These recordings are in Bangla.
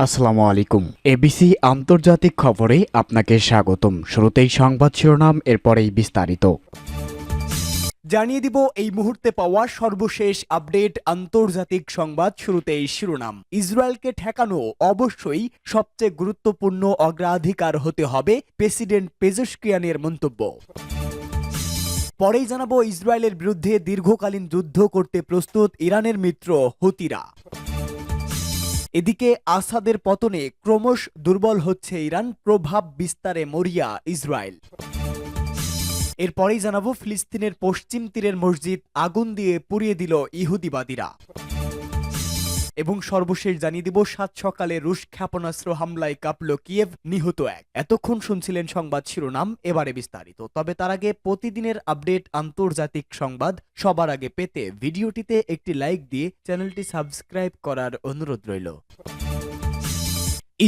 আসসালামু আলাইকুম। এবিসি আন্তর্জাতিক খবরে আপনাকে স্বাগতম। শুরুতেই সংবাদ শিরোনাম, এরপরেই বিস্তারিত। জানিয়ে দিব এই মুহূর্তে পাওয়া সর্বশেষ আপডেট আন্তর্জাতিক সংবাদ। শুরুতেই শিরোনাম। ইসরায়েলকে ঠেকানো অবশ্যই সবচেয়ে গুরুত্বপূর্ণ অগ্রাধিকার হতে হবে, প্রেসিডেন্ট পেজেশকিয়ানের মন্তব্য। পরেই জানাবো ইসরায়েলের বিরুদ্ধে দীর্ঘকালীন যুদ্ধ করতে প্রস্তুত ইরানের মিত্র হুতিরা। এদিকে আসাদের পতনে ক্রমশ দুর্বল হচ্ছে ইরান, প্রভাব বিস্তারে মরিয়া ইসরায়েল। এরপরেই জানাবো ফিলিস্তিনের পশ্চিম তীরের মসজিদ আগুন দিয়ে পুড়িয়ে দিল ইহুদিবাদীরা। এবং সর্বশেষ জানিয়ে দিব সাত সকালে রুশ ক্ষেপণাস্ত্র হামলায় কাঁপল কিয়েভ, নিহত এক। এতক্ষণ শুনছিলেন সংবাদ শিরোনাম, এবারে বিস্তারিত। তবে তার আগে প্রতিদিনের আপডেট আন্তর্জাতিক সংবাদ সবার আগে পেতে ভিডিওটিতে একটি লাইক দিয়ে চ্যানেলটি সাবস্ক্রাইব করার অনুরোধ রইল।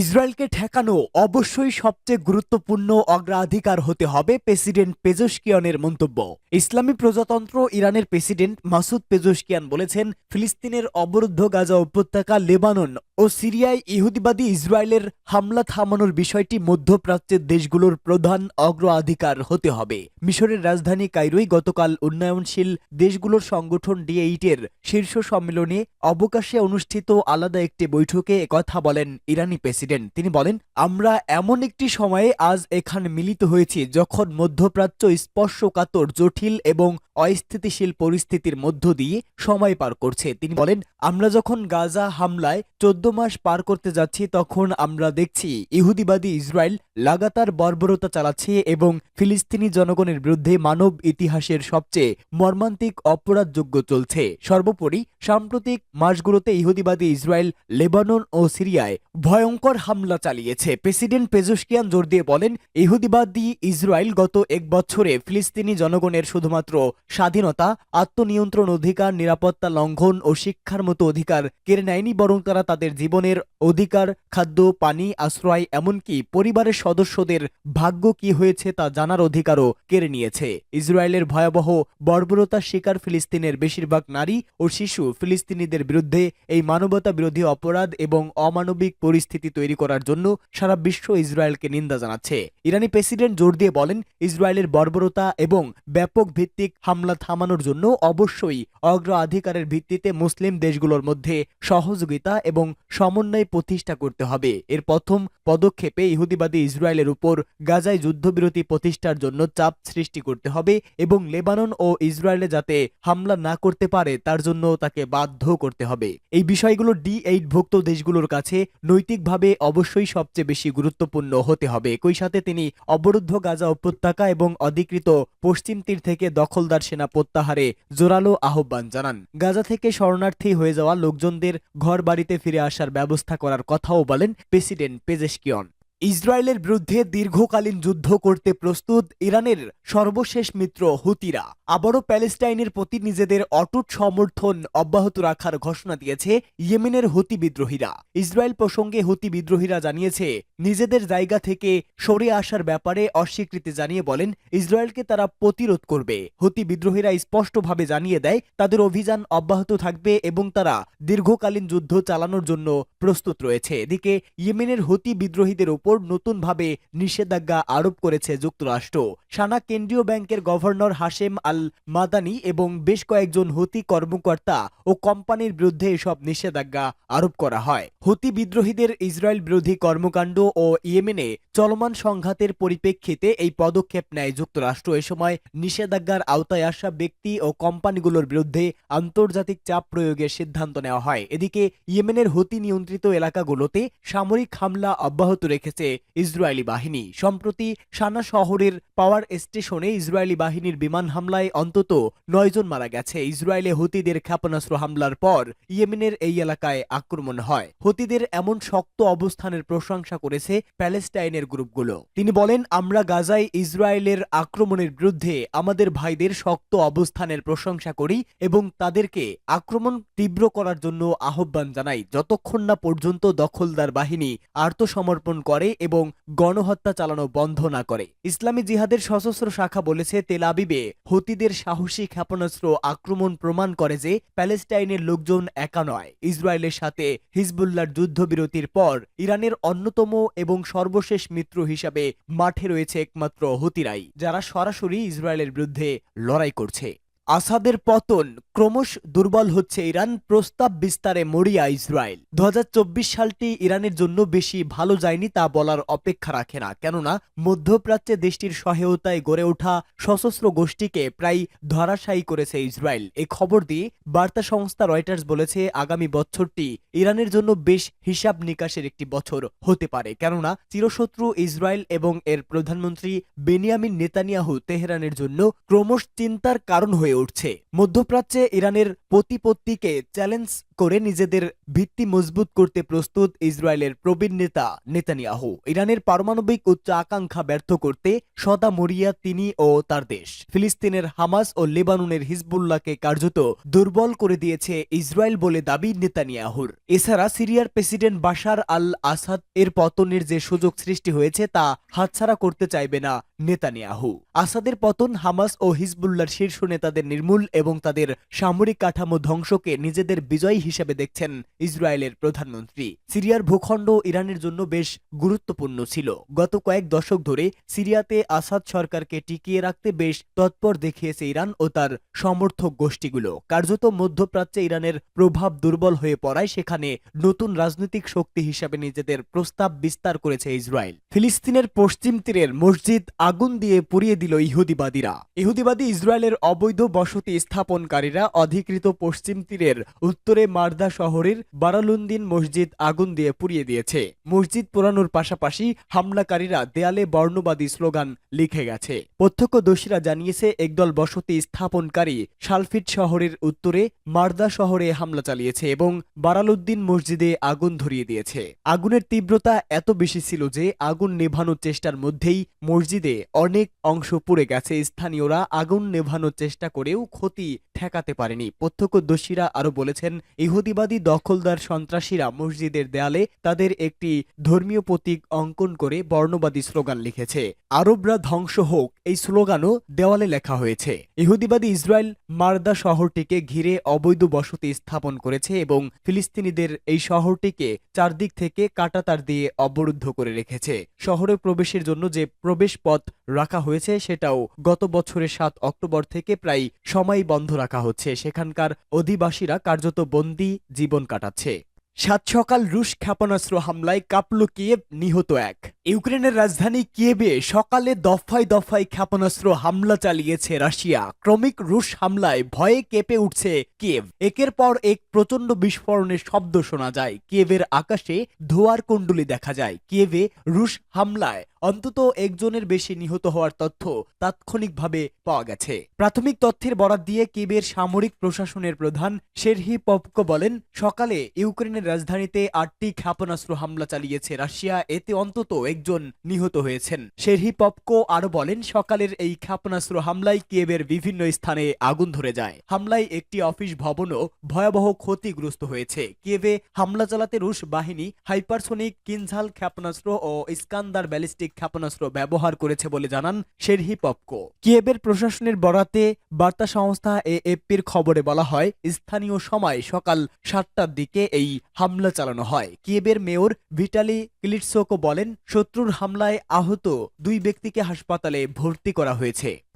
ইসরায়েলকে ঠেকানো অবশ্যই সবচেয়ে গুরুত্বপূর্ণ অগ্রাধিকার হতে হবে, প্রেসিডেন্ট পেজেশকিয়ানের মন্তব্য। ইসলামী প্রজাতন্ত্র ইরানের প্রেসিডেন্ট মাসুদ পেজেশকিয়ান বলেছেন, ফিলিস্তিনের অবরুদ্ধ গাজা উপত্যকা, লেবানন ও সিরিয়ায় ইহুদিবাদী ইসরায়েলের হামলা থামানোর বিষয়টি মধ্যপ্রাচ্যের দেশগুলোর প্রধান অগ্রাধিকার হতে হবে। মিশরের রাজধানী কায়রোয় গতকাল উন্নয়নশীল দেশগুলোর সংগঠন D8-এর শীর্ষ সম্মেলনে অবকাশে অনুষ্ঠিত আলাদা একটি বৈঠকে একথা বলেন ইরানি প্রেসিডেন্ট। তিনি বলেন, আমরা এমন একটি সময়ে আজ এখানে মিলিত হয়েছি যখন মধ্যপ্রাচ্য স্পর্শকাতর, জটিল এবং অস্থিতিশীল পরিস্থিতির মধ্য দিয়ে সময় পার করছে। তিনি বলেন, আমরা যখন গাজা হামলায় 14 মাস পার করতে যাচ্ছি, তখন আমরা দেখছি ইহুদিবাদী ইসরায়েল লাগাতার বর্বরতা চালাচ্ছে এবং ফিলিস্তিনি জনগণের বিরুদ্ধে মানব ইতিহাসের সবচেয়ে মর্মান্তিক অপরাধযোগ্য চলছে। সর্বোপরি সাম্প্রতিক মাসগুলোতে ইহুদিবাদী ইসরায়েল লেবানন ও সিরিয়ায় ভয়ঙ্কর হামলা চালিয়েছে। প্রেসিডেন্ট পেজেশকিয়ান জোর দিয়ে বলেন, ইহুদিবাদী ইসরায়েল গত এক বছরে ফিলিস্তিনি জনগণের শুধুমাত্র স্বাধীনতা, আত্মনিয়ন্ত্রণ অধিকার, নিরাপত্তা লঙ্ঘন ও শিক্ষার মতো অধিকার কেড়ে নেয়নি, বরং তারা তাদের জীবনের অধিকার, খাদ্য, পানি, আশ্রয়, এমনকি পরিবারের সদস্যদের ভাগ্য কি হয়েছে তা জানার অধিকারও কেড়ে নিয়েছে। ইসরায়েলের ভয়াবহ বর্বরতার শিকার ফিলিস্তিনের বেশিরভাগ নারী ও শিশু। ফিলিস্তিনিদের বিরুদ্ধে এই মানবতা বিরোধী অপরাধ এবং অমানবিক পরিস্থিতি তৈরি করার জন্য সারা বিশ্ব ইসরায়েলকে নিন্দা জানাচ্ছে। ইরানি প্রেসিডেন্ট জোর দিয়ে বলেন, ইসরায়েলের বর্বরতা এবং ব্যাপক ভিত্তিক হামলা থামানোর জন্য অবশ্যই অগ্রাধিকারের ভিত্তিতে মুসলিম দেশগুলোর মধ্যে সহযোগিতা এবং সমন্বয় প্রতিষ্ঠা করতে হবে। এর প্রথম পদক্ষেপে ইহুদিবাদী ইসরায়েলের উপর গাজায় যুদ্ধবিরতি প্রতিষ্ঠার জন্য চাপ সৃষ্টি করতে হবে এবং লেবানন ও ইসরায়েলে যাতে হামলা না করতে পারে তার জন্য তাকে বাধ্য করতে হবে। এই বিষয়গুলো D8-ভুক্ত দেশগুলোর কাছে নৈতিকভাবে অবশ্যই সবচেয়ে বেশি গুরুত্বপূর্ণ হতে হবে। একই সাথে তিনি অবরুদ্ধ গাজা উপত্যকা এবং অধিকৃত পশ্চিম তীর থেকে দখলদার সেনা প্রত্যাহারে জোরালো আহ্বান জানান। গাজা থেকে শরণার্থী হয়ে যাওয়া লোকজনদের ঘর বাড়িতে ফিরে আসার ব্যবস্থা করার কথাও বলেন প্রেসিডেন্ট পেজেশকিয়ান। ইসরায়েলের বিরুদ্ধে দীর্ঘকালীন যুদ্ধ করতে প্রস্তুত ইরানের সর্বশেষ মিত্র হুতিরা আবারও প্যালেস্টাইনের প্রতি নিজেদের অটুট সমর্থন অব্যাহত রাখার ঘোষণা দিয়েছে ইয়েমেনের হুতি বিদ্রোহীরা। ইসরায়েল প্রসঙ্গে হুতি বিদ্রোহীরা জানিয়েছে, নিজেদের জায়গা থেকে সরে আসার ব্যাপারে অস্বীকৃতি জানিয়ে বলেন, ইসরায়েলকে তারা প্রতিরোধ করবে। হুতি বিদ্রোহীরা স্পষ্টভাবে জানিয়ে দেয় তাদের অভিযান অব্যাহত থাকবে এবং তারা দীর্ঘকালীন যুদ্ধ চালানোর জন্য প্রস্তুত রয়েছে। এদিকে ইয়েমেনের হুতি বিদ্রোহীদের উপর নতুনভাবে নিষেধাজ্ঞা আরোপ করেছে যুক্তরাষ্ট্র। সানা কেন্দ্রীয় ব্যাংকের গভর্নর হাশেম আল মাদানি এবং বেশ কয়েকজন হুতি কর্মকর্তা ও কোম্পানির বিরুদ্ধে এসব নিষেধাজ্ঞা আরোপ করা হয়। হুতি বিদ্রোহীদের ইসরায়েল বিরোধী কর্মকাণ্ড ও ইয়েমেনে চলমান সংঘাতের পরিপ্রেক্ষিতে এই পদক্ষেপ নেয় যুক্তরাষ্ট্র। এ সময় নিষেধাজ্ঞার আওতায় আসা ব্যক্তি ও কোম্পানিগুলোর বিরুদ্ধে আন্তর্জাতিক চাপ প্রয়োগের সিদ্ধান্ত নেওয়া হয়। এদিকে ইয়েমেনের হুতি নিয়ন্ত্রিত এলাকাগুলোতে সামরিক হামলা অব্যাহত রেখেছে ইসরায়েলি বাহিনী। সম্প্রতি সানা শহরের পাওয়ার স্টেশনে ইসরায়েলি বাহিনীর বিমান হামলায় অন্তত 9 জন মারা গেছে। ইসরায়েলে হুতিদের ক্ষেপণাস্ত্র হামলার পর ইয়েমেনের এই এলাকায় আক্রমণ হয়। হুতিদের এমন শক্ত অবস্থানের প্রশংসা করেছে প্যালেস্টাইনের গ্রুপগুলো। তিনি বলেন, আমরা গাজায় ইসরায়েলের আক্রমণের বিরুদ্ধে আমাদের ভাইদের শক্ত অবস্থানের প্রশংসা করি এবং তাদেরকে আক্রমণ তীব্র করার জন্য আহ্বান জানাই, যতক্ষণ না পর্যন্ত দখলদার বাহিনী আত্মসমর্পণ করে করে এবং গণহত্যা চালানো বন্ধ না করে। ইসলামী জিহাদের সশস্ত্র শাখা বলেছে, তেল আবিবে হুতিদের সাহসী ক্ষেপণাস্ত্র আক্রমণ প্রমাণ করে যে প্যালেস্টাইনের লোকজন একা নয়। ইসরায়েলের সাথে হিজবুল্লাহর যুদ্ধবিরতির পর ইরানের অন্যতম এবং সর্বশেষ মিত্র হিসাবে মাঠে রয়েছে একমাত্র হুতিরাই, যারা সরাসরি ইসরায়েলের বিরুদ্ধে লড়াই করছে। আসাদের পতন, ক্রমশ দুর্বল হচ্ছে ইরান, প্রস্তাব বিস্তারে মরিয়া ইসরায়েল। 2024 সালটি ইরানের জন্য বেশি ভালো যায়নি তা বলার অপেক্ষা রাখে না, কেননা মধ্যপ্রাচ্যে দেশটির সহায়তায় গড়ে ওঠা সশস্ত্র গোষ্ঠীকে প্রায় ধরাশায়ী করেছে ইসরায়েল। এই খবর দিয়ে বার্তা সংস্থা রয়টার্স বলেছে, আগামী বছরটি ইরানের জন্য বেশ হিসাব নিকাশের একটি বছর হতে পারে, কেননা চিরশত্রু ইসরায়েল এবং এর প্রধানমন্ত্রী বেনিয়ামিন নেতানিয়াহু তেহরানের জন্য ক্রমশ চিন্তার কারণ হয়ে উঠছে। মধ্যপ্রাচ্যে ইরানের প্রতিপত্তিকে চ্যালেঞ্জ করে নিজেদের ভিত্তি মজবুত করতে প্রস্তুত ইসরায়েলের প্রবীণ নেতা নেতানিয়াহু। ইরানের পারমাণবিক উচ্চ আকাঙ্ক্ষা ব্যর্থ করতে সদা মরিয়া তিনি ও তার দেশ। ফিলিস্তিনের হামাস ও লেবাননের হিজবুল্লাহকে কার্যত দুর্বল করে দিয়েছে ইসরায়েল বলে দাবি নেতানিয়াহুর। এছাড়া সিরিয়ার প্রেসিডেন্ট বাশার আল আসাদ এর পতনের যে সুযোগ সৃষ্টি হয়েছে তা হাতছাড়া করতে চাইবে না নেতানিয়াহু। আসাদের পতন হামাস ও হিজবুল্লাহর শীর্ষ নেতাদের নির্মূল এবং তাদের সামরিক কাঠামো ধ্বংসকে নিজেদের বিজয় হিসেবে দেখছেন ইসরায়েলের প্রধানমন্ত্রী। সিরিয়ার ভূখণ্ড ইরানের জন্য বেশ গুরুত্বপূর্ণ ছিল। গত কয়েক দশক ধরে সিরিয়াতে আসাদ সরকারকে টিকিয়ে রাখতে বেশ তৎপর দেখিয়েছে ইরান ও তার সমর্থক গোষ্ঠীগুলো। কার্যত মধ্যপ্রাচ্যে ইরানের প্রভাব দুর্বল হয়ে পড়ায় সেখানে নতুন রাজনৈতিক শক্তি হিসাবে নিজেদের প্রস্তাব বিস্তার করেছে ইসরায়েল। ফিলিস্তিনের পশ্চিম তীরের মসজিদ আগুন দিয়ে পুড়িয়ে দিল ইহুদিবাদীরা। ইহুদিবাদী ইসরায়েলের অবৈধ বসতি স্থাপনকারীরা অধিকৃত পশ্চিম তীরের উত্তরে মারদা শহরের বারালুন্দিন মসজিদ আগুন দিয়ে পুড়িয়ে দিয়েছে। মসজিদ পোড়ানোর পাশাপাশি হামলাকারীরা দেয়ালে বর্ণবাদী স্লোগান লিখে গেছে। প্রত্যক্ষদর্শীরা জানিয়েছে, একদল বসতি স্থাপনকারী শালফিট শহরের উত্তরে মারদা শহরে হামলা চালিয়েছে এবং বারালুদ্দিন মসজিদে আগুন ধরিয়ে দিয়েছে। আগুনের তীব্রতা এত বেশি ছিল যে আগুন নেভানোর চেষ্টার মধ্যেই মসজিদে অনেক অংশ পুড়ে গেছে। স্থানীয়রা আগুন নেভানোর চেষ্টা করেও ক্ষতি ঠেকাতে পারেনি। প্রত্যক্ষদর্শীরা আরো বলেছেন, ইহুদিবাদী দখলদার সন্ত্রাসীরা মসজিদের দেয়ালে তাদের একটি ধর্মীয় প্রতীক অঙ্কন করে বর্ণবাদী স্লোগান লিখেছে। আরবরা ধ্বংস হোক এই স্লোগানও দেওয়ালে লেখা হয়েছে। ইহুদিবাদী ইসরায়েল মারদা শহরটিকে ঘিরে অবৈধ বসতি স্থাপন করেছে এবং ফিলিস্তিনিদের এই শহরটিকে চারদিক থেকে কাঁটাতার দিয়ে অবরুদ্ধ করে রেখেছে। শহরে প্রবেশের জন্য যে প্রবেশ পথ রাখা হয়েছে সেটাও গত বছরের 7 অক্টোবর থেকে প্রায় সময় বন্ধ রাখা হচ্ছে। সেখানকার অধিবাসীরা কার্যত বন্দী জীবন কাটাচ্ছে। সাত সকাল রুশ ক্ষেপণাস্ত্র হামলায় কাঁপল কিয়েভ, নিহত এক। ইউক্রেনের রাজধানী কিয়েভে সকালে দফায় দফায় ক্ষেপণাস্ত্র হামলা চালিয়েছে রাশিয়া। ক্রমিক রুশ হামলায় ভয়ে কেঁপে উঠছে কিয়েভ। একের পর এক প্রচণ্ড বিস্ফোরণের শব্দ শোনা যায়। কিয়েভের আকাশে ধোঁয়ার কুণ্ডলী দেখা যায়। কিয়েভে রুশ হামলায় অন্তত একজনের বেশি নিহত হওয়ার তথ্য তাৎক্ষণিকভাবে পাওয়া গেছে। প্রাথমিক তথ্যের বরাত দিয়ে কিয়েভের সামরিক প্রশাসনের প্রধান সেরহি পপকো বলেন, সকালে ইউক্রেনের রাজধানীতে 8টি ক্ষেপণাস্ত্র হামলা চালিয়েছে রাশিয়া, এতে অন্তত একজন নিহত হয়েছেন। সেরহি পপকো আরো বলেন, সকালের এই ক্ষেপণাস্ত্র হামলায় কিয়েভের বিভিন্ন স্থানে আগুন ধরে যায়। হামলায় একটি অফিস ভবনও ভয়াবহ ক্ষতিগ্রস্ত হয়েছে। কিয়েভে হামলা চালাতে রুশ বাহিনী হাইপারসোনিক কিনঝাল ক্ষেপণাস্ত্র ও ইস্কান্দার ব্যালিস্টিক ক্ষেপণাস্ত্র ব্যবহার করেছে বলে জানান সেরহি পপকো। কিয়েভের প্রশাসনের বরাতে বার্তা সংস্থা এএফপির খবরে বলা হয়, স্থানীয় সময় সকাল 7টার দিকে এই হামলা চালানো হয়। কিয়েভের মেয়র ভিটালি ক্লিটসকো বলেন, শত্রুর হামলায় আহত 2 ব্যক্তিকে হাসপাতালে ভর্তি করা হয়েছে।